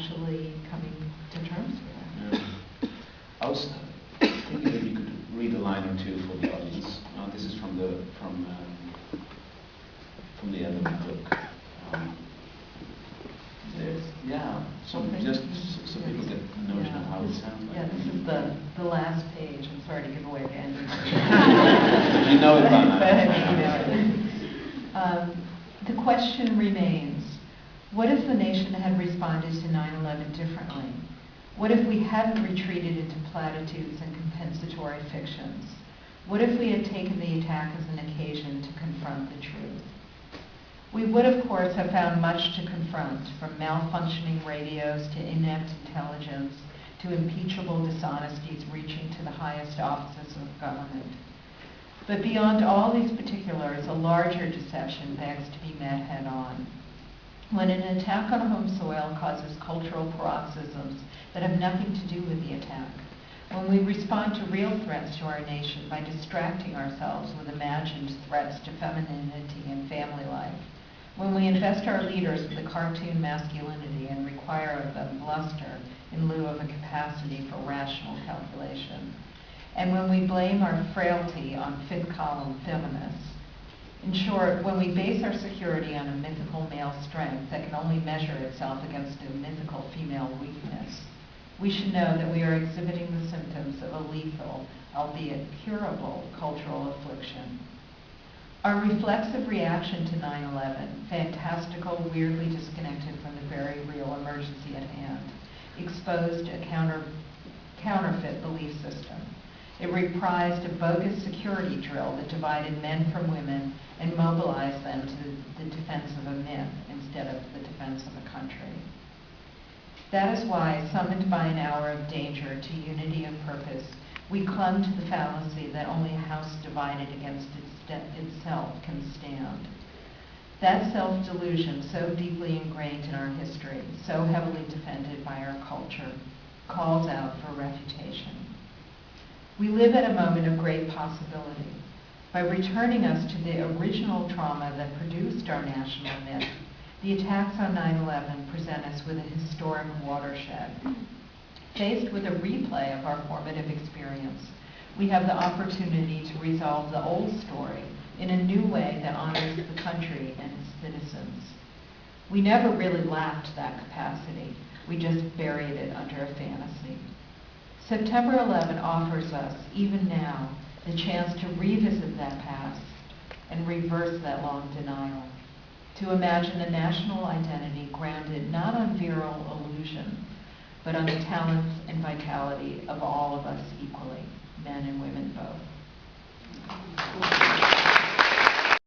actually coming to terms with it. Yeah. I was thinking that you could read a line or two for the audience. This is from the end of the book. Yeah, just so people get a notion of how it sounds like. Yeah, this is the last page. I'm sorry to give away the ending. You know it by now. The question remains, what if the nation had responded to 9/11 differently? What if we hadn't retreated into platitudes and compensatory fictions? What if we had taken the attack as an occasion to confront the truth? We would, of course, have found much to confront, from malfunctioning radios to inept intelligence to impeachable dishonesties reaching to the highest offices of government. But beyond all these particulars, a larger deception begs to be met head-on. When an attack on home soil causes cultural paroxysms that have nothing to do with the attack, when we respond to real threats to our nation by distracting ourselves with imagined threats to femininity and family life, when we invest our leaders with a cartoon masculinity and require of them bluster in lieu of a capacity for rational calculation, and when we blame our frailty on fifth-column feminists, in short, when we base our security on a mythical male strength that can only measure itself against a mythical female weakness, we should know that we are exhibiting the symptoms of a lethal, albeit curable, cultural affliction. Our reflexive reaction to 9/11, fantastical, weirdly disconnected from the very real emergency at hand, exposed a counterfeit belief system. It reprised a bogus security drill that divided men from women and mobilized them to the defense of a myth instead of the defense of a country. That is why, summoned by an hour of danger to unity of purpose, we clung to the fallacy that only a house divided against itself can stand. That self-delusion, so deeply ingrained in our history, so heavily defended by our culture, calls out for refutation. We live at a moment of great possibility. By returning us to the original trauma that produced our national myth, the attacks on 9/11 present us with a historic watershed. Faced with a replay of our formative experience, we have the opportunity to resolve the old story in a new way that honors the country and its citizens. We never really lacked that capacity. We just buried it under a fantasy. September 11 offers us, even now, the chance to revisit that past and reverse that long denial, to imagine a national identity grounded not on virile illusion, but on the talents and vitality of all of us equally, men and women both.